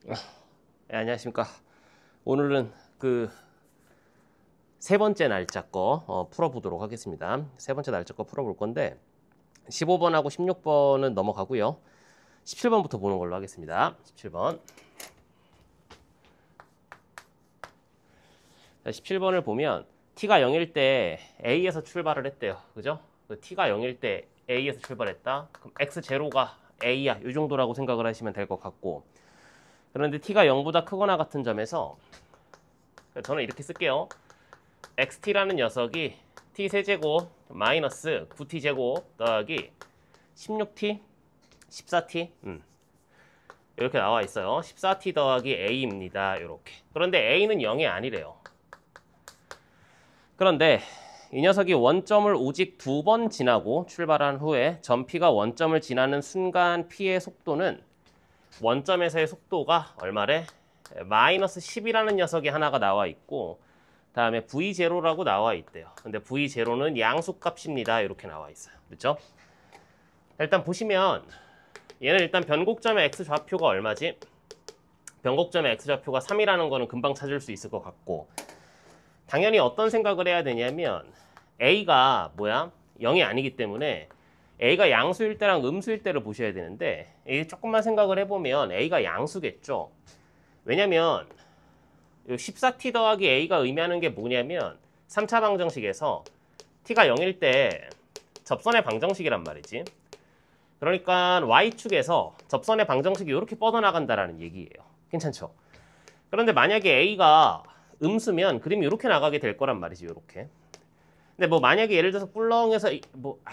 네, 안녕하십니까. 오늘은 그 세 번째 날짜 거 풀어보도록 하겠습니다. 세 번째 날짜 거 풀어볼 건데 15번하고 16번은 넘어가고요. 17번부터 보는 걸로 하겠습니다. 17번. 자, 17번을 보면 t가 0일 때 a에서 출발을 했대요. 그죠? t가 0일 때 a에서 출발했다. 그럼 x0가 a야. 이 정도라고 생각을 하시면 될 것 같고, 그런데 t가 0보다 크거나 같은 점에서 저는 이렇게 쓸게요. xt라는 녀석이 t 세제곱 마이너스 9t제곱 더하기 16t, 14t 이렇게 나와 있어요. 14t 더하기 a입니다. 이렇게. 그런데 a는 0이 아니래요. 그런데 이 녀석이 원점을 오직 2번 지나고 출발한 후에 점 p가 원점을 지나는 순간 p의 속도는 원점에서의 속도가 얼마래? 마이너스 10이라는 녀석이 하나가 나와 있고, 다음에 v0라고 나와 있대요. 근데 v0는 양수값입니다. 이렇게 나와 있어요. 그렇죠? 일단 보시면 얘는 일단 변곡점의 x좌표가 얼마지? 변곡점의 x좌표가 3이라는 거는 금방 찾을 수 있을 것 같고, 당연히 어떤 생각을 해야 되냐면 a가 뭐야? 0이 아니기 때문에 a가 양수일 때랑 음수일 때를 보셔야 되는데, 조금만 생각을 해보면 a가 양수겠죠. 왜냐면 14t 더하기 a가 의미하는 게 뭐냐면 3차 방정식에서 t가 0일 때 접선의 방정식이란 말이지. 그러니까 y축에서 접선의 방정식이 이렇게 뻗어나간다라는 얘기예요. 괜찮죠? 그런데 만약에 a가 음수면 그림이 이렇게 나가게 될 거란 말이지. 이렇게. 근데 뭐 만약에 예를 들어서 꿀렁해서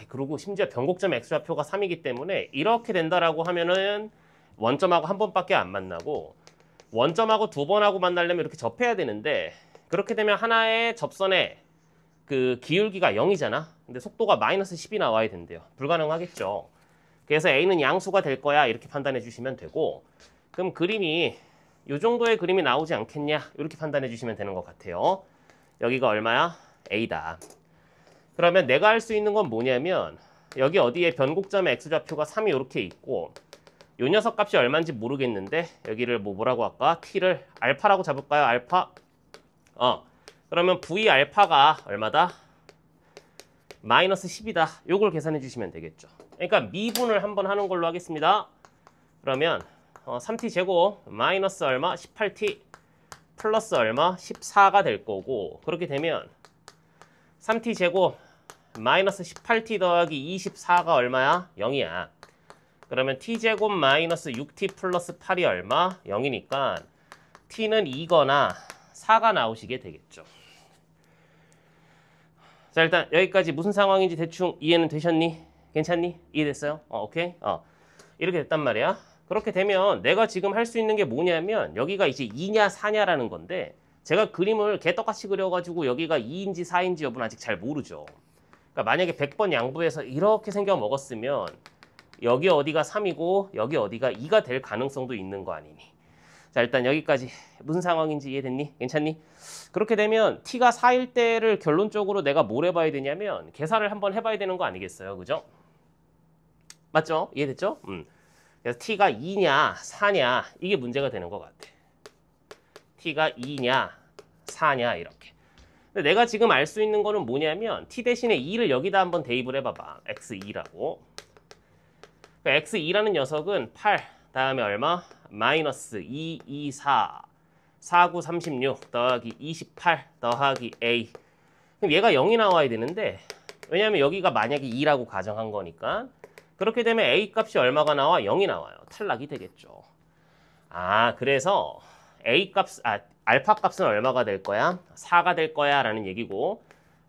그리고 심지어 변곡점 x좌표가 3이기 때문에 이렇게 된다라고 하면은 원점하고 한 번밖에 안 만나고, 원점하고 2번하고 만나려면 이렇게 접해야 되는데, 그렇게 되면 하나의 접선의 그 기울기가 0이잖아. 근데 속도가 마이너스 10이 나와야 된대요. 불가능하겠죠. 그래서 a는 양수가 될 거야. 이렇게 판단해 주시면 되고, 그럼 그림이 이 정도의 그림이 나오지 않겠냐? 이렇게 판단해 주시면 되는 것 같아요. 여기가 얼마야? a다. 그러면 내가 할 수 있는 건 뭐냐면, 여기 어디에 변곡점의 x좌표가 3이 이렇게 있고, 요 녀석 값이 얼마인지 모르겠는데 여기를 뭐라고 할까? t를 알파라고 잡을까요? 알파? 그러면 v 알파가 얼마다? 마이너스 10이다. 요걸 계산해 주시면 되겠죠. 그러니까 미분을 한번 하는 걸로 하겠습니다. 그러면 3t 제곱 마이너스 얼마? 18t 플러스 얼마? 14가 될 거고, 그렇게 되면 3t 제곱 마이너스 18t 더하기 24가 얼마야? 0이야. 그러면 t제곱 마이너스 6t 플러스 8이 얼마? 0이니까 t는 2거나 4가 나오시게 되겠죠. 자, 일단 여기까지 무슨 상황인지 대충 이해는 되셨니? 괜찮니? 이해됐어요? 오케이? 이렇게 됐단 말이야. 그렇게 되면 내가 지금 할 수 있는 게 뭐냐면 여기가 이제 2냐 4냐라는 건데, 제가 그림을 개떡같이 그려가지고 여기가 2인지 4인지 여부는 아직 잘 모르죠. 그러니까 만약에 100번 양보해서 이렇게 생겨 먹었으면 여기 어디가 3이고 여기 어디가 2가 될 가능성도 있는 거 아니니. 자, 일단 여기까지 무슨 상황인지 이해됐니? 괜찮니? 그렇게 되면 t가 4일 때를 결론적으로 내가 뭘 해봐야 되냐면 계산을 한번 해봐야 되는 거 아니겠어요? 그죠? 맞죠? 이해됐죠? 그래서 t가 2냐 4냐 이게 문제가 되는 것 같아. t가 2냐 4냐 이렇게. 근데 내가 지금 알 수 있는 거는 뭐냐면 t 대신에 2를 여기다 한번 대입을 해봐봐. x2라고. 그러니까 x2라는 녀석은 8, 다음에 얼마? 마이너스 2, 2, 4, 4, 9, 36 더하기 28 더하기 a. 그럼 얘가 0이 나와야 되는데, 왜냐하면 여기가 만약에 2라고 가정한 거니까, 그렇게 되면 a 값이 얼마가 나와? 0이 나와요. 탈락이 되겠죠. 그래서 알파 값은 얼마가 될 거야? 4가 될 거야 라는 얘기고,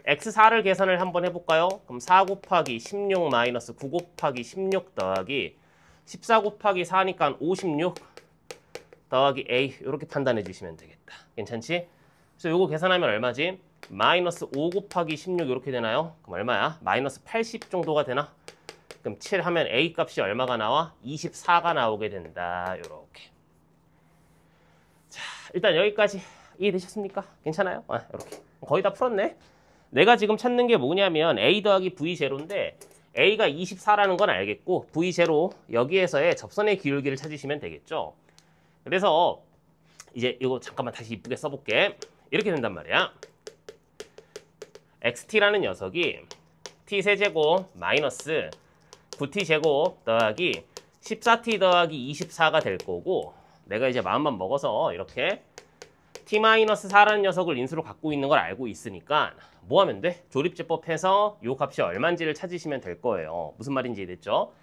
x4를 계산을 한번 해볼까요? 그럼 4 곱하기 16 마이너스 9 곱하기 16 더하기 14 곱하기 4니까 56 더하기 a 이렇게 판단해 주시면 되겠다. 괜찮지? 그래서 요거 계산하면 얼마지? 마이너스 5 곱하기 16 이렇게 되나요? 그럼 얼마야? 마이너스 80 정도가 되나? 그럼 7 하면 a 값이 얼마가 나와? 24가 나오게 된다. 요렇게. 자, 일단 여기까지 이해되셨습니까? 괜찮아요? 이렇게. 거의 다 풀었네. 내가 지금 찾는 게 뭐냐면 a 더하기 v0인데 a가 24라는 건 알겠고 v0 여기에서의 접선의 기울기를 찾으시면 되겠죠. 그래서 이제 이거 잠깐만 다시 이쁘게 써볼게. 이렇게 된단 말이야. xt라는 녀석이 t세제곱 마이너스 9t제곱 더하기 14t 더하기 24가 될 거고, 내가 이제 마음만 먹어서 이렇게 t-4라는 녀석을 인수로 갖고 있는 걸 알고 있으니까 뭐 하면 돼? 조립제법해서 이 값이 얼마인지를 찾으시면 될 거예요. 무슨 말인지 이해됐죠?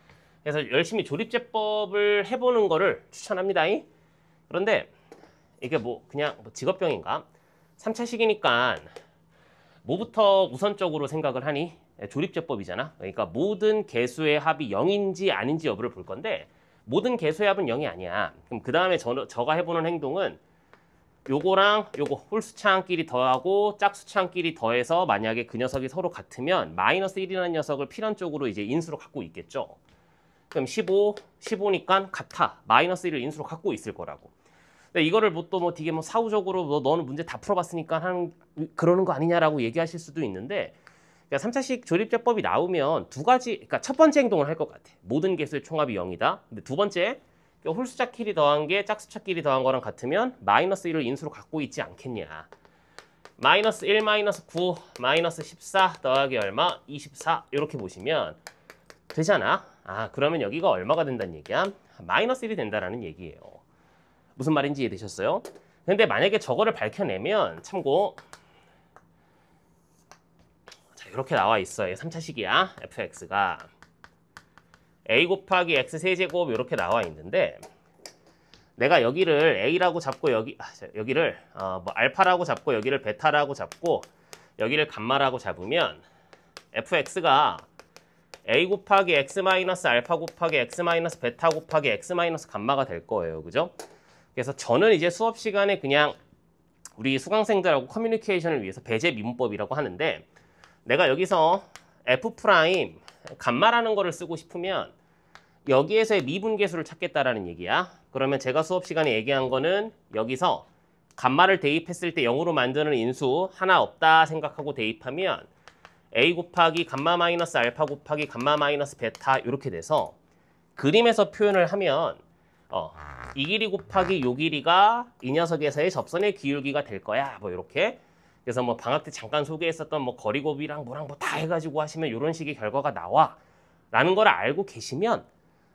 그래서 열심히 조립제법을 해보는 거를 추천합니다. 그런데 이게 뭐 그냥 뭐 직업병인가? 3차식이니까 뭐부터 우선적으로 생각을 하니? 조립제법이잖아. 그러니까 모든 개수의 합이 0인지 아닌지 여부를 볼 건데, 모든 개수의 합은 0이 아니야. 그럼 그 다음에 저가 해보는 행동은 요거랑 요거 홀수차항끼리 더하고 짝수차항끼리 더해서 만약에 그 녀석이 서로 같으면 마이너스 1이라는 녀석을 필연적으로 이제 인수로 갖고 있겠죠. 그럼 15니까 같아. 마이너스 1을 인수로 갖고 있을 거라고. 근데 이거를 뭐 되게 뭐 사후적으로 너는 문제 다 풀어봤으니까 그러는 거 아니냐라고 얘기하실 수도 있는데, 그러니까 3차식 조립제법이 나오면 두 가지, 그러니까 첫 번째 행동을 할 것 같아. 모든 개수의 총합이 0이다. 근데 두 번째, 홀수자끼리 더한 게 짝수자끼리 더한 거랑 같으면 마이너스 1을 인수로 갖고 있지 않겠냐. 마이너스 1, 마이너스 9, 마이너스 14 더하기 얼마? 24 이렇게 보시면 되잖아. 아, 그러면 여기가 얼마가 된다는 얘기야? 마이너스 1이 된다라는 얘기예요. 무슨 말인지 이해되셨어요? 근데 만약에 저거를 밝혀내면 참고 자, 이렇게 나와 있어요. 3차식이야. fx가 a 곱하기 x 세제곱 이렇게 나와 있는데, 내가 여기를 a라고 잡고 여기를 뭐 알파라고 잡고 여기를 베타라고 잡고 여기를 감마라고 잡으면 fx가 a 곱하기 x 마이너스 알파 곱하기 x 마이너스 베타 곱하기 x 마이너스 감마가 될 거예요. 그죠? 그래서 저는 이제 수업 시간에 그냥 우리 수강생들하고 커뮤니케이션을 위해서 배제 미분법이라고 하는데, 내가 여기서 f 프라임 감마라는 거를 쓰고 싶으면 여기에서의 미분계수를 찾겠다라는 얘기야. 그러면 제가 수업 시간에 얘기한 거는 여기서 감마를 대입했을 때 0으로 만드는 인수 하나 없다 생각하고 대입하면 a 곱하기 감마 마이너스 알파 곱하기 감마 마이너스 베타 이렇게 돼서 그림에서 표현을 하면 이 길이 곱하기 요 길이가 이 녀석에서의 접선의 기울기가 될 거야. 뭐 이렇게. 그래서 뭐 방학 때 잠깐 소개했었던 뭐 거리곱이랑 뭐랑 뭐 다 해가지고 하시면 이런 식의 결과가 나와. 라는 걸 알고 계시면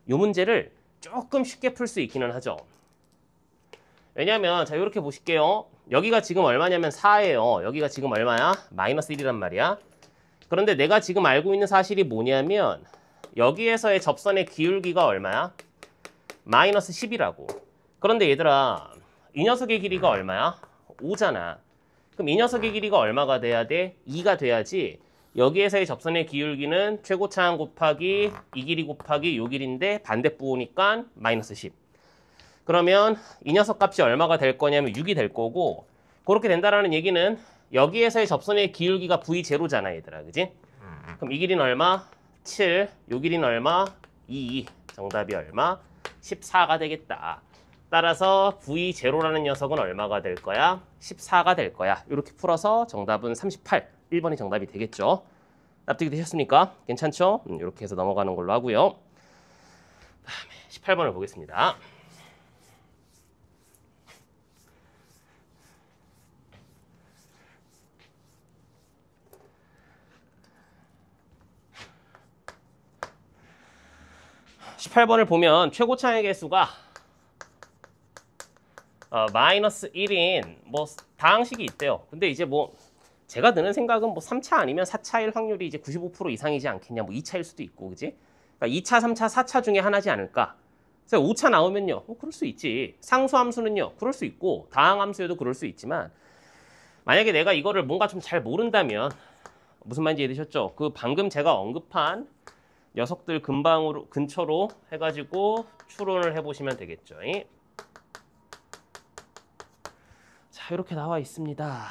이 문제를 조금 쉽게 풀 수 있기는 하죠. 왜냐면 자 이렇게 보실게요. 여기가 지금 얼마냐면 4예요. 여기가 지금 얼마야? 마이너스 1이란 말이야. 그런데 내가 지금 알고 있는 사실이 뭐냐면 여기에서의 접선의 기울기가 얼마야? 마이너스 10이라고. 그런데 얘들아, 이 녀석의 길이가 얼마야? 5잖아. 그럼 이 녀석의 길이가 얼마가 돼야 돼? 2가 돼야지 여기에서의 접선의 기울기는 최고차항 곱하기 이 길이 곱하기 요 길인데 반대부호니까 마이너스 10. 그러면 이 녀석 값이 얼마가 될 거냐면 6이 될 거고, 그렇게 된다라는 얘기는 여기에서의 접선의 기울기가 V0잖아 얘들아. 그지? 그럼 이 길이는 얼마? 7. 요 길이는 얼마? 2. 정답이 얼마? 14가 되겠다. 따라서 V0라는 녀석은 얼마가 될 거야? 14가 될 거야. 이렇게 풀어서 정답은 38. 1번이 정답이 되겠죠. 납득이 되셨습니까? 괜찮죠? 이렇게 해서 넘어가는 걸로 하고요. 다음에 18번을 보겠습니다. (18번을) 보면 최고차의 개수가 마이너스 1인 뭐 다항식이 있대요. 근데 이제 뭐 제가 드는 생각은 뭐 3차 아니면 4차일 확률이 이제 95% 이상이지 않겠냐. 뭐 2차일 수도 있고, 그지? 그러니까 2차, 3차, 4차 중에 하나지 않을까. 그래서 5차 나오면요, 뭐 그럴 수 있지. 상수함수는요, 그럴 수 있고, 다항함수에도 그럴 수 있지만, 만약에 내가 이거를 뭔가 좀 잘 모른다면, 무슨 말인지 이해되셨죠? 그 방금 제가 언급한 녀석들 근처로 해가지고 추론을 해보시면 되겠죠. 자, 이렇게 나와 있습니다.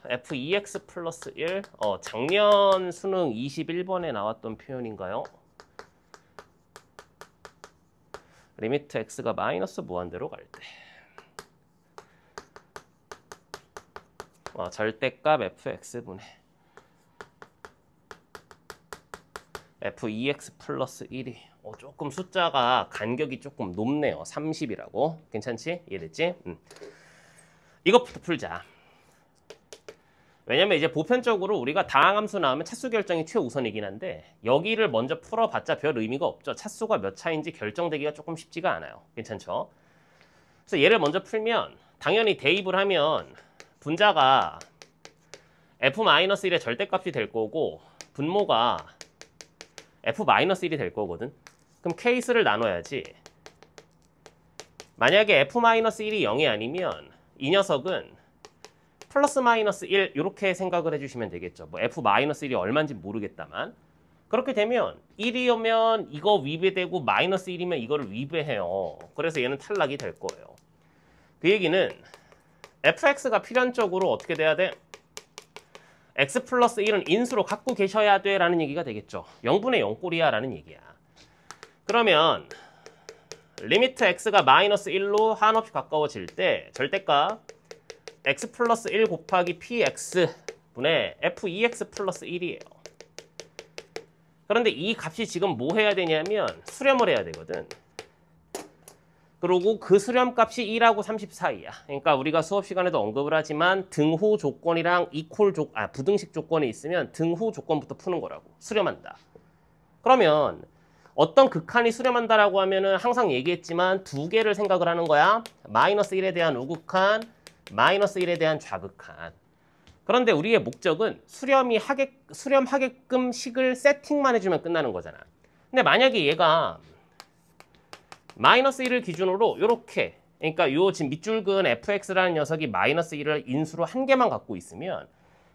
f2x 플러스 1. 작년 수능 21번에 나왔던 표현인가요? 리미트 x가 마이너스 무한대로 갈 때. 절대값 fx분의 f2x 플러스 1이 조금 숫자가 간격이 조금 높네요. 30이라고. 괜찮지? 이해됐지? 이것부터 풀자. 왜냐면 이제 보편적으로 우리가 다항함수 나오면 차수 결정이 최우선이긴 한데 여기를 먼저 풀어봤자 별 의미가 없죠. 차수가 몇 차인지 결정되기가 조금 쉽지가 않아요. 괜찮죠? 그래서 얘를 먼저 풀면 당연히 대입을 하면 분자가 f-1의 절대값이 될 거고 분모가 f-1이 될 거거든. 그럼 케이스를 나눠야지. 만약에 f-1이 0이 아니면 이 녀석은 플러스 마이너스 1 이렇게 생각을 해주시면 되겠죠. 뭐 f-1이 얼마인지 모르겠다만 그렇게 되면 1이면 이거 위배되고 마이너스 1이면 이거를 위배해요. 그래서 얘는 탈락이 될 거예요. 그 얘기는 fx가 필연적으로 어떻게 돼야 돼? x 플러스 1은 인수로 갖고 계셔야 돼 라는 얘기가 되겠죠. 0분의 0꼴이야 라는 얘기야. 그러면 리미트 x가 마이너스 1로 한없이 가까워질 때 절대값 x 플러스 1 곱하기 px 분의 f2x 플러스 1이에요. 그런데 이 값이 지금 뭐 해야 되냐면 수렴을 해야 되거든. 그리고 그 수렴값이 1하고 30 사이야. 그러니까 우리가 수업 시간에도 언급을 하지만 등호 조건이랑 부등식 조건이 있으면 등호 조건부터 푸는 거라고. 수렴한다. 그러면 어떤 극한이 수렴한다라고 하면은 항상 얘기했지만 두 개를 생각을 하는 거야. 마이너스 1에 대한 우극한, 마이너스 1에 대한 좌극한. 그런데 우리의 목적은 수렴하게끔 식을 세팅만 해주면 끝나는 거잖아. 근데 만약에 얘가 마이너스 1을 기준으로 이렇게 그러니까 요 지금 밑줄근 fx라는 녀석이 마이너스 1을 인수로 한 개만 갖고 있으면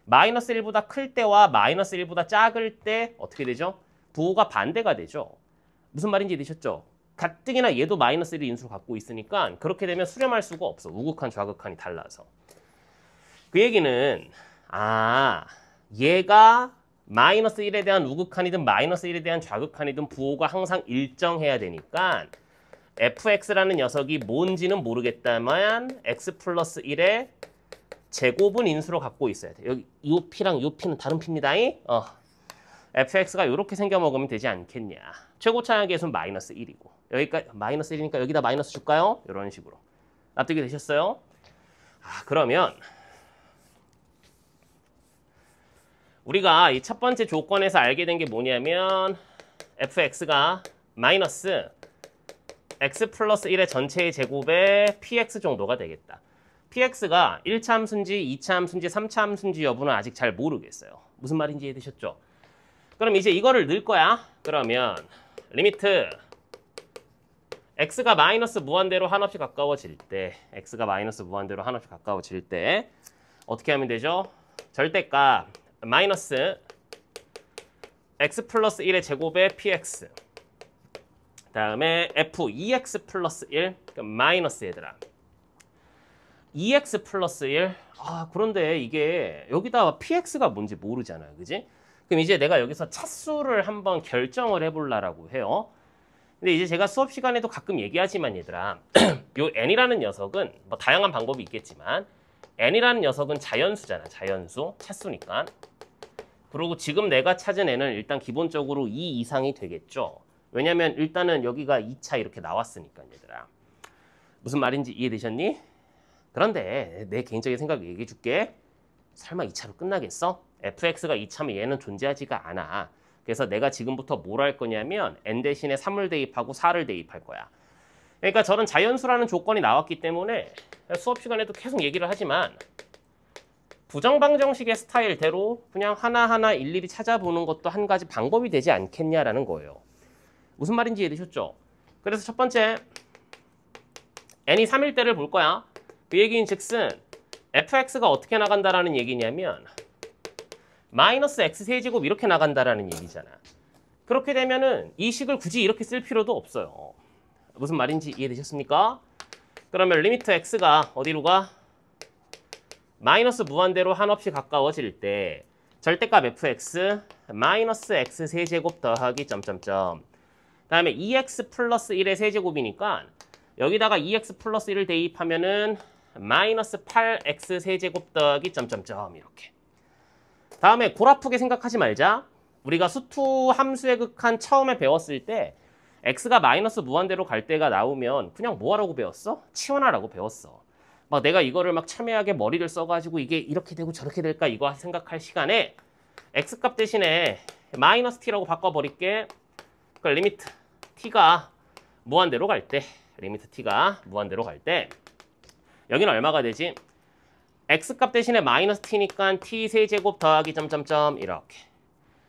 마이너스 1보다 클 때와 마이너스 1보다 작을 때 어떻게 되죠? 부호가 반대가 되죠. 무슨 말인지 이해되셨죠? 가뜩이나 얘도 마이너스 1을 인수로 갖고 있으니까 그렇게 되면 수렴할 수가 없어. 우극한 좌극한이 달라서. 그 얘기는 얘가 마이너스 1에 대한 우극한이든 마이너스 1에 대한 좌극한이든 부호가 항상 일정해야 되니까 fx라는 녀석이 뭔지는 모르겠다만 x 플러스 1의 제곱은 인수로 갖고 있어야 돼. 여기 이 p랑 이 p는 다른 p입니다. fx가 이렇게 생겨 먹으면 되지 않겠냐. 최고 차항의 개수는 마이너스 1이고 여기까지 마이너스 1이니까 여기다 마이너스 줄까요? 이런 식으로. 납득이 되셨어요? 그러면 우리가 이 첫 번째 조건에서 알게 된 게 뭐냐면 fx가 마이너스 x 플러스 1의 전체의 제곱에 px 정도가 되겠다. px가 1차 함수인지 2차 함수인지 3차 함수인지 여부는 아직 잘 모르겠어요. 무슨 말인지 이해되셨죠? 그럼 이제 이거를 넣을 거야. 그러면 리미트 x가 마이너스 무한대로 한없이 가까워질 때 x가 마이너스 무한대로 한없이 가까워질 때 어떻게 하면 되죠? 절대값 마이너스 x 플러스 1의 제곱에 px 다음에 f2x 플러스 1 마이너스 얘들아 2x 플러스 1 그런데 이게 여기다 px가 뭔지 모르잖아요. 그지? 그럼 이제 내가 여기서 차수를 한번 결정을 해보려고 해요. 근데 이제 제가 수업 시간에도 가끔 얘기하지만 얘들아 요 n이라는 녀석은 뭐 다양한 방법이 있겠지만 n이라는 녀석은 자연수잖아. 자연수 차수니까. 그리고 지금 내가 찾은 n은 일단 기본적으로 2 이상이 되겠죠. 왜냐면 일단은 여기가 2차 이렇게 나왔으니까 얘들아. 무슨 말인지 이해되셨니? 그런데 내 개인적인 생각 얘기해 줄게. 설마 2차로 끝나겠어? fx가 2차면 얘는 존재하지가 않아. 그래서 내가 지금부터 뭘 할 거냐면 n 대신에 3을 대입하고 4를 대입할 거야. 그러니까 저는 자연수라는 조건이 나왔기 때문에 수업 시간에도 계속 얘기를 하지만 부정방정식의 스타일대로 그냥 하나하나 일일이 찾아보는 것도 한 가지 방법이 되지 않겠냐라는 거예요. 무슨 말인지 이해되셨죠? 그래서 첫 번째 n이 3일 때를 볼 거야. 그 얘기인 즉슨 fx가 어떻게 나간다라는 얘기냐면 마이너스 x 세제곱 이렇게 나간다라는 얘기잖아. 그렇게 되면은 이 식을 굳이 이렇게 쓸 필요도 없어요. 무슨 말인지 이해되셨습니까? 그러면 리미트 x가 어디로 가? 마이너스 무한대로 한없이 가까워질 때 절대값 fx 마이너스 x 세제곱 더하기 점점점 다음에 2x 플러스 1의 세제곱이니까 여기다가 2x 플러스 1을 대입하면은 마이너스 8x 세제곱 더하기 점점점 이렇게. 다음에 골 아프게 생각하지 말자. 우리가 수투 함수의 극한 처음에 배웠을 때 x가 마이너스 무한대로 갈 때가 나오면 그냥 뭐 하라고 배웠어? 치환하라고 배웠어. 막 내가 이거를 막 첨예하게 머리를 써가지고 이게 이렇게 되고 저렇게 될까 이거 생각할 시간에 x값 대신에 마이너스 t라고 바꿔버릴게. 그러니까 리미트 t가 무한대로 갈 때, 리미트 t가 무한대로 갈 때 여기는 얼마가 되지? x값 대신에 마이너스 t니까 t 세제곱 더하기 점점점 이렇게.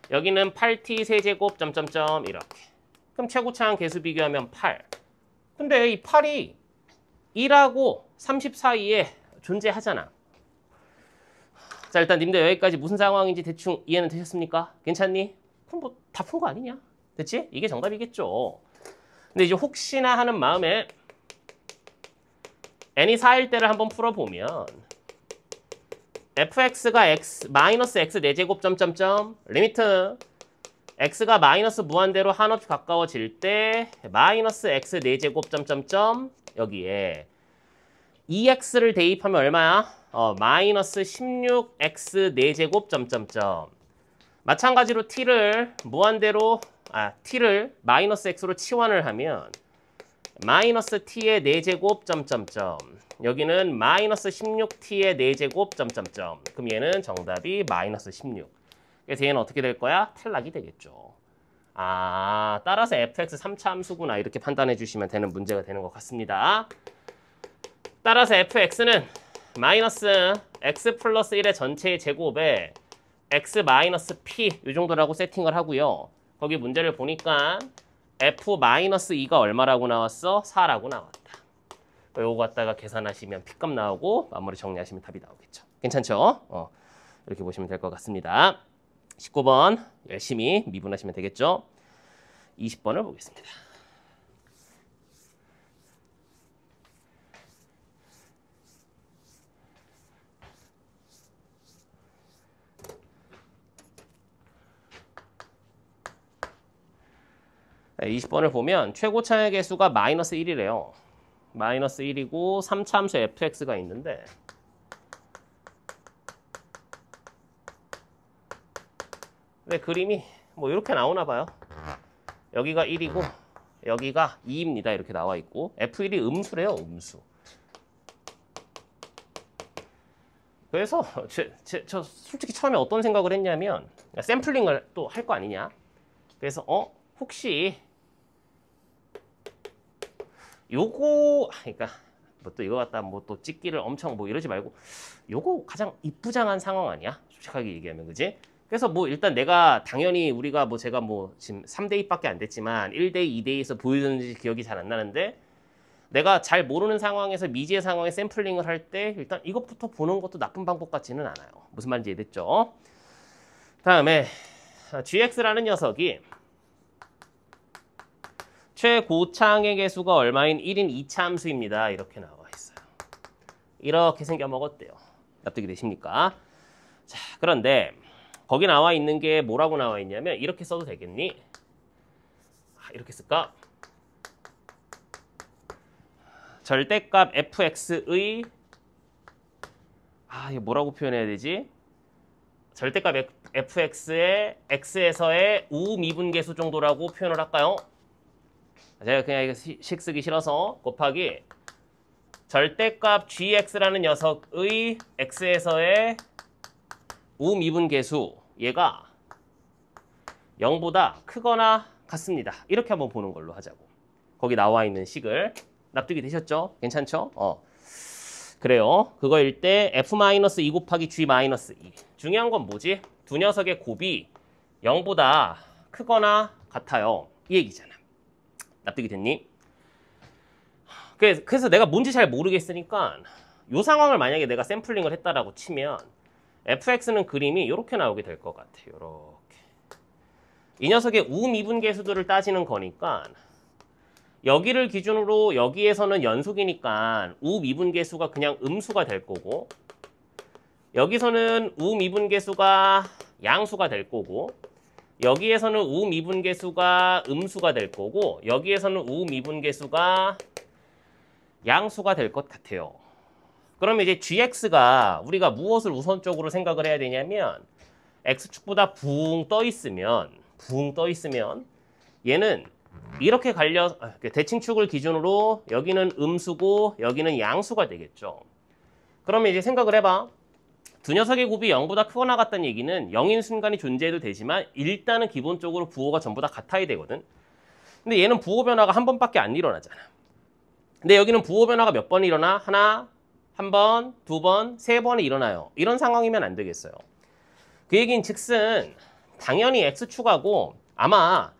여기는 8t 세제곱 점점점 이렇게. 그럼 최고차항 계수 비교하면 8. 근데 이 8이 1하고 30 사이에 존재하잖아. 자, 일단 님들 여기까지 무슨 상황인지 대충 이해는 되셨습니까? 괜찮니? 그럼 뭐 다 푼 거 아니냐? 됐지? 이게 정답이겠죠. 근데 이제 혹시나 하는 마음에 n이 4일 때를 한번 풀어보면 fx가 마이너스 x 4제곱 점점점 리미트 x가 마이너스 무한대로 한없이 가까워질 때 마이너스 x 4제곱 점점점 여기에 2x를 대입하면 얼마야? 마이너스 16x 4제곱 점점점. 마찬가지로 t를 무한대로 t를 마이너스 x로 치환을 하면 마이너스 t의 4제곱 점점점. 여기는 마이너스 16t의 4제곱 점점점. 그럼 얘는 정답이 마이너스 16. 그래서 얘는 어떻게 될 거야? 탈락이 되겠죠. 따라서 fx 3차 함수구나 이렇게 판단해 주시면 되는 문제가 되는 것 같습니다. 따라서 fx는 마이너스 x 플러스 1의 전체의 제곱에 x 마이너스 p 이 정도라고 세팅을 하고요. 거기 문제를 보니까 f 마이너스 2가 얼마라고 나왔어? 4라고 나왔다. 요거 갖다가 계산하시면 p값 나오고 마무리 정리하시면 답이 나오겠죠. 괜찮죠? 이렇게 보시면 될 것 같습니다. 19번 열심히 미분하시면 되겠죠. 20번을 보겠습니다. 네, 20번을 보면 최고차의 개수가 마이너스 1이래요. 마이너스 1이고 3차 함수 fx가 있는데 근데 그림이 뭐 이렇게 나오나 봐요. 여기가 1이고 여기가 2입니다. 이렇게 나와 있고 f1이 음수래요. 음수. 그래서 저 솔직히 처음에 어떤 생각을 했냐면 샘플링을 또 할 거 아니냐. 그래서 혹시 요거 그러니까 뭐 또 이거 갖다 뭐 또 찍기를 엄청 뭐 이러지 말고 요거 가장 이쁘장한 상황 아니야? 솔직하게 얘기하면 그지? 그래서 뭐 일단 내가 당연히 우리가 뭐 제가 뭐 지금 3대2밖에 안 됐지만 1대2, 2대2에서 보여줬는지 기억이 잘 안 나는데 내가 잘 모르는 상황에서 미지의 상황에 샘플링을 할 때 일단 이것부터 보는 것도 나쁜 방법 같지는 않아요. 무슨 말인지 이해됐죠? 다음에 gx라는 녀석이 최고차항의 개수가 얼마인 1인 2차 함수입니다. 이렇게 나와 있어요. 이렇게 생겨 먹었대요. 납득이 되십니까? 자, 그런데 거기 나와 있는 게 뭐라고 나와 있냐면 이렇게 써도 되겠니? 이렇게 쓸까? 절대값 fx의 이거 뭐라고 표현해야 되지? 절대값 fx의 x에서의 우미분계수 정도라고 표현을 할까요? 제가 그냥 이거 식 쓰기 싫어서 곱하기 절대값 gx라는 녀석의 x에서의 우미분계수 얘가 0보다 크거나 같습니다. 이렇게 한번 보는 걸로 하자고. 거기 나와 있는 식을 납득이 되셨죠? 괜찮죠? 그래요. 그거일 때 f-2 곱하기 g-2. 중요한 건 뭐지? 두 녀석의 곱이 0보다 크거나 같아요. 이 얘기잖아. 납득이 됐니? 그래서 내가 뭔지 잘 모르겠으니까 이 상황을 만약에 내가 샘플링을 했다라고 치면 fx는 그림이 이렇게 나오게 될 것 같아요. 이렇게. 이 녀석의 우미분계수들을 따지는 거니까 여기를 기준으로 여기에서는 연속이니까 우미분계수가 그냥 음수가 될 거고 여기서는 우미분계수가 양수가 될 거고 여기에서는 우미분계수가 음수가 될 거고 여기에서는 우미분계수가 양수가 될 것 같아요. 그러면 이제 gx가 우리가 무엇을 우선적으로 생각을 해야 되냐면 x축보다 붕 떠 있으면 얘는 이렇게 대칭축을 기준으로 여기는 음수고 여기는 양수가 되겠죠. 그러면 이제 생각을 해봐. 두 녀석의 곱이 0보다 크거나 같다는 얘기는 0인 순간이 존재해도 되지만 일단은 기본적으로 부호가 전부 다 같아야 되거든. 근데 얘는 부호 변화가 한 번밖에 안 일어나잖아. 근데 여기는 부호 변화가 몇 번 일어나? 하나, 한 번, 두 번, 세 번이 일어나요. 이런 상황이면 안 되겠어요. 그 얘기는 즉슨 당연히 x축하고 아마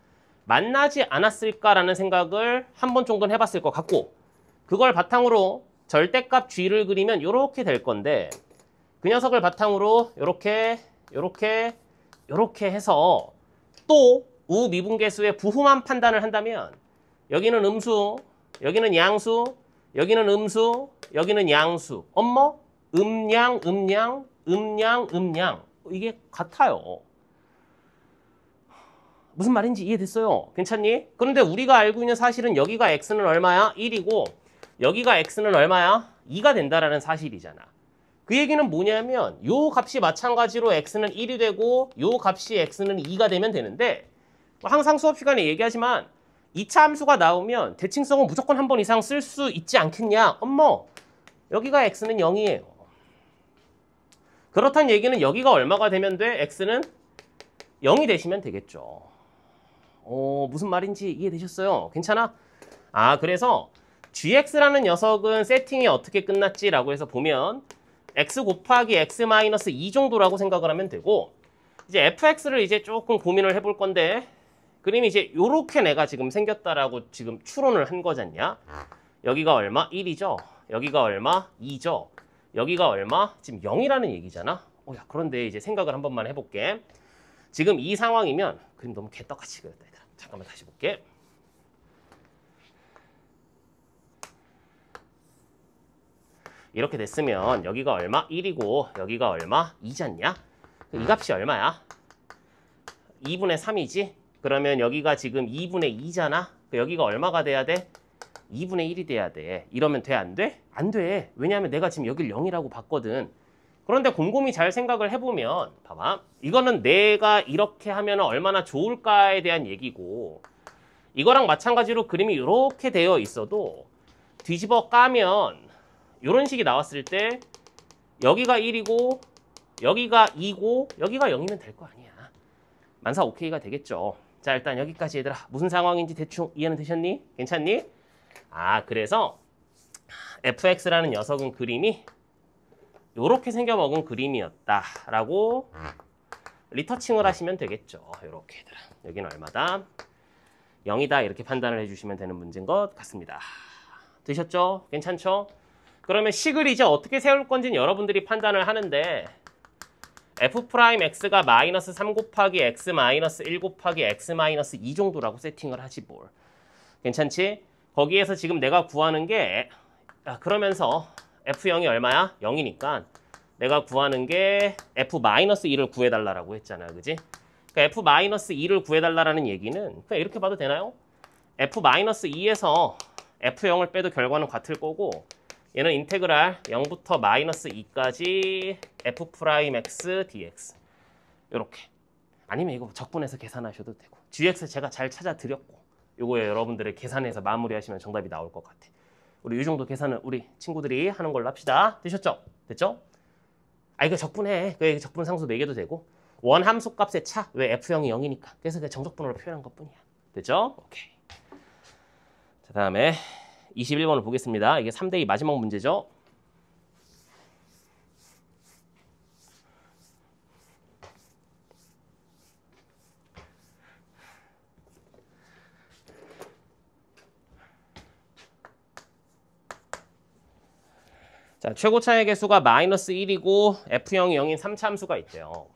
만나지 않았을까라는 생각을 한 번 정도는 해봤을 것 같고, 그걸 바탕으로 절대값 g를 그리면 이렇게 될 건데, 그 녀석을 바탕으로 이렇게 해서 또 우미분계수의 부호만 판단을 한다면 여기는 음수, 여기는 양수, 여기는 음수, 여기는 양수. 엄머? 음양, 음양, 음양, 음양. 이게 같아요. 무슨 말인지 이해됐어요? 괜찮니? 그런데 우리가 알고 있는 사실은 여기가 x는 얼마야? 1이고 여기가 x는 얼마야? 2가 된다라는 사실이잖아. 그 얘기는 뭐냐면 요 값이 마찬가지로 x는 1이 되고 요 값이 x는 2가 되면 되는데, 항상 수업 시간에 얘기하지만 2차 함수가 나오면 대칭성은 무조건 한 번 이상 쓸 수 있지 않겠냐? 엄머, 여기가 x는 0이에요. 그렇다는 얘기는 여기가 얼마가 되면 돼? x는 0이 되시면 되겠죠. 무슨 말인지 이해되셨어요? 괜찮아? 그래서 gx라는 녀석은 세팅이 어떻게 끝났지라고 해서 보면 x 곱하기 x 마이너스 2 정도라고 생각을 하면 되고, 이제 fx를 이제 조금 고민을 해볼 건데, 그림이 이제 요렇게 내가 지금 생겼다라고 지금 추론을 한 거잖냐? 여기가 얼마? 1이죠? 여기가 얼마? 2죠? 여기가 얼마? 지금 0이라는 얘기잖아? 야, 그런데 이제 생각을 한 번만 해볼게. 지금 이 상황이면, 그림 너무 개떡같이 그렸다, 얘들아. 잠깐만 다시 볼게. 이렇게 됐으면 여기가 얼마? 1이고 여기가 얼마? 2잖냐? 이 값이 얼마야? 2분의 3이지? 그러면 여기가 지금 2분의 2잖아? 여기가 얼마가 돼야 돼? 2분의 1이 돼야 돼. 이러면 돼? 안 돼? 안 돼. 왜냐하면 내가 지금 여길 0이라고 봤거든. 그런데 곰곰이 잘 생각을 해보면 봐봐. 이거는 내가 이렇게 하면 얼마나 좋을까에 대한 얘기고, 이거랑 마찬가지로 그림이 이렇게 되어 있어도 뒤집어 까면 이런 식이 나왔을 때 여기가 1이고 여기가 2고 여기가 0이면 될 거 아니야. 만사 오케이가 되겠죠. 자, 일단 여기까지 얘들아. 무슨 상황인지 대충 이해는 되셨니? 괜찮니? 그래서 fx라는 녀석은 그림이 이렇게 생겨먹은 그림이었다라고 리터칭을 하시면 되겠죠. 이렇게 얘들아. 여기는 얼마다? 0이다. 이렇게 판단을 해주시면 되는 문제인 것 같습니다. 되셨죠? 괜찮죠? 그러면 식을 이제 어떻게 세울 건지는 여러분들이 판단을 하는데, f'x가 마이너스 3 곱하기 x 마이너스 1 곱하기 x 마이너스 2 정도라고 세팅을 하지 뭘. 괜찮지? 거기에서 지금 내가 구하는 게, 그러면서 f0이 얼마야? 0이니까 내가 구하는 게 f 마이너스 2를 구해달라고 했잖아. 그지? 그러니까 f 마이너스 2를 구해달라는 얘기는 그냥 이렇게 봐도 되나요? f 마이너스 2에서 f0을 빼도 결과는 같을 거고, 얘는 인테그랄 0부터 마이너스 2까지 f'x dx. 요렇게. 아니면 이거 적분해서 계산하셔도 되고. gx 제가 잘 찾아드렸고, 요거에 여러분들의 계산해서 마무리하시면 정답이 나올 것 같아. 우리 이 정도 계산은 우리 친구들이 하는 걸로 합시다. 되셨죠? 됐죠? 이거 적분해. 그 적분 상수 매겨도 되고. 원 함수 값의 차. 왜 f0이 0이니까. 그래서 그 정적분으로 표현한 것뿐이야. 됐죠? 오케이. 자, 다음에 21번을 보겠습니다. 이게 3대2 마지막 문제죠. 자, 최고차의 개수가 마이너스 1이고 F0이 0인 3차 함수가 있대요.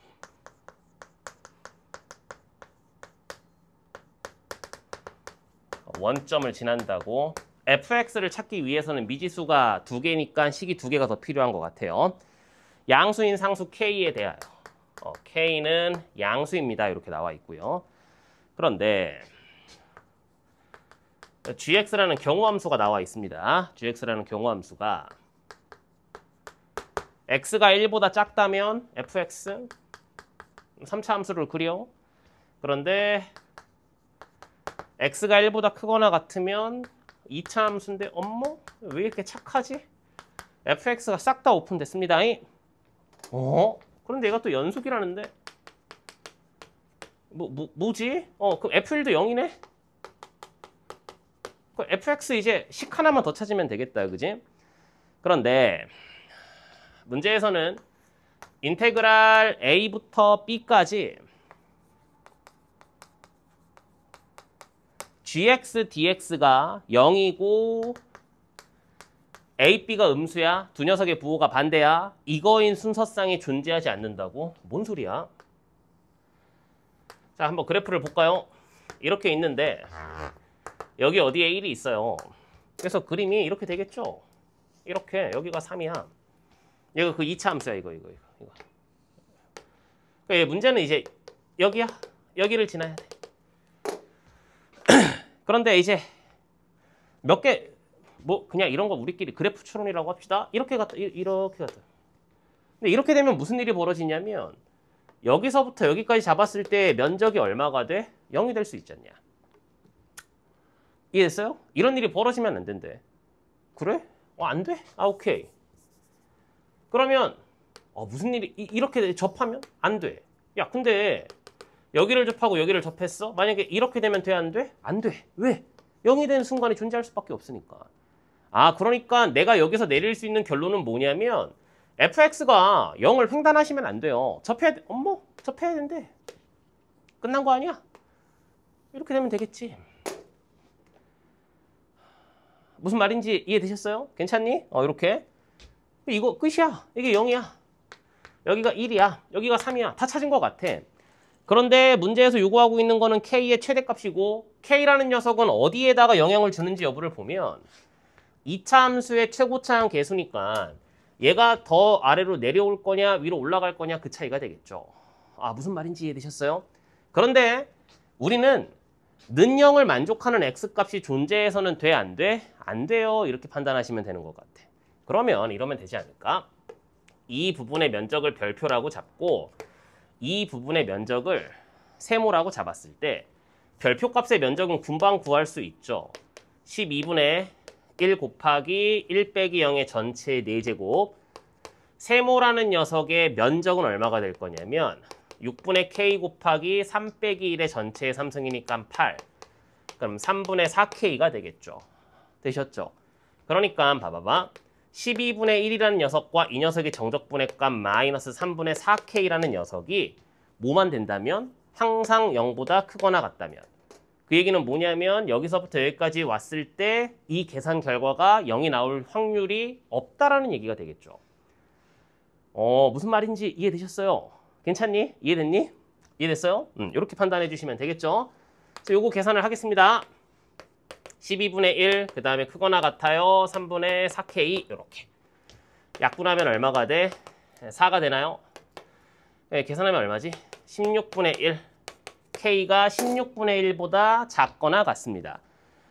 원점을 지난다고. fx를 찾기 위해서는 미지수가 2개니까 식이 2개가 더 필요한 것 같아요. 양수인 상수 k에 대하여. k는 양수입니다. 이렇게 나와 있고요. 그런데 gx라는 경우함수가 나와 있습니다. gx라는 경우함수가 x가 1보다 작다면 fx 3차 함수를 그려. 그런데 x가 1보다 크거나 같으면 2차 함수인데 어머? 왜 이렇게 착하지? fx가 싹 다 오픈됐습니다. 그런데 얘가 또 연속이라는데 뭐지? 그럼 f1도 0이네? 그럼 fx 이제 식 하나만 더 찾으면 되겠다, 그지? 그런데 문제에서는 인테그랄 a부터 b까지 gx, dx가 0이고 a, b가 음수야. 두 녀석의 부호가 반대야. 이거인 순서상이 존재하지 않는다고? 뭔 소리야? 자, 한번 그래프를 볼까요? 이렇게 있는데 여기 어디에 1이 있어요. 그래서 그림이 이렇게 되겠죠? 이렇게 여기가 3이야. 얘가 그 2차 함수야. 이거. 그러니까 문제는 이제 여기야. 여기를 지나야 돼. 그런데 이제 몇 개 그냥 이런 거 우리끼리 그래프 추론이라고 합시다. 이렇게 갔다. 근데 이렇게 되면 무슨 일이 벌어지냐면 여기서부터 여기까지 잡았을 때 면적이 얼마가 돼? 0이 될 수 있잖냐. 이해됐어요? 이런 일이 벌어지면 안 된대. 그래? 안 돼? 오케이. 그러면 무슨 일이 이렇게 접하면 안 돼. 야, 근데 여기를 접하고 여기를 접했어? 만약에 이렇게 되면 돼, 안 돼? 안 돼. 왜? 0이 되는 순간이 존재할 수밖에 없으니까. 그러니까 내가 여기서 내릴 수 있는 결론은 뭐냐면 fx가 0을 횡단하시면 안 돼요. 접해야 돼. 접해야 된대. 끝난 거 아니야? 이렇게 되면 되겠지. 무슨 말인지 이해되셨어요? 괜찮니? 이렇게. 이거 끝이야. 이게 0이야. 여기가 1이야. 여기가 3이야. 다 찾은 것 같아. 그런데 문제에서 요구하고 있는 거는 k의 최대값이고 k라는 녀석은 어디에다가 영향을 주는지 여부를 보면 2차 함수의 최고차항 계수니까 얘가 더 아래로 내려올 거냐 위로 올라갈 거냐 그 차이가 되겠죠. 무슨 말인지 이해되셨어요? 그런데 우리는 는 0을 만족하는 x값이 존재해서는 돼, 안 돼? 안 돼요. 이렇게 판단하시면 되는 것 같아. 그러면 이러면 되지 않을까? 이 부분의 면적을 별표라고 잡고 이 부분의 면적을 세모라고 잡았을 때 별표값의 면적은 금방 구할 수 있죠. 12분의 1 곱하기 1 빼기 0의 전체 4제곱. 세모라는 녀석의 면적은 얼마가 될 거냐면 6분의 k 곱하기 3 빼기 1의 전체의 3승이니까 8. 그럼 3분의 4k가 되겠죠. 되셨죠? 그러니까 봐봐봐. 12분의 1이라는 녀석과 이 녀석의 정적분의 값 마이너스 3분의 4k라는 녀석이 뭐만 된다면? 항상 0보다 크거나 같다면. 그 얘기는 뭐냐면 여기서부터 여기까지 왔을 때 이 계산 결과가 0이 나올 확률이 없다라는 얘기가 되겠죠. 무슨 말인지 이해되셨어요? 괜찮니? 이해됐니? 이해됐어요? 이렇게 판단해 주시면 되겠죠. 그래서 요거 계산을 하겠습니다. 12분의 1, 그 다음에 크거나 같아요. 3분의 4k 이렇게. 약분하면 얼마가 돼? 4가 되나요? 네, 계산하면 얼마지? 16분의 1. k가 16분의 1보다 작거나 같습니다.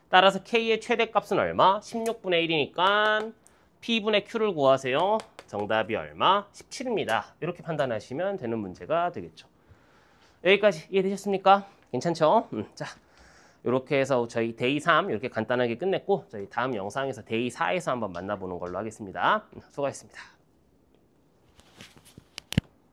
따라서 k의 최대값은 얼마? 16분의 1이니까 p분의 q를 구하세요. 정답이 얼마? 17입니다. 이렇게 판단하시면 되는 문제가 되겠죠. 여기까지 이해되셨습니까? 괜찮죠? 자, 이렇게 해서 저희 데이 3 이렇게 간단하게 끝냈고 저희 다음 영상에서 데이 4에서 한번 만나보는 걸로 하겠습니다. 수고하셨습니다.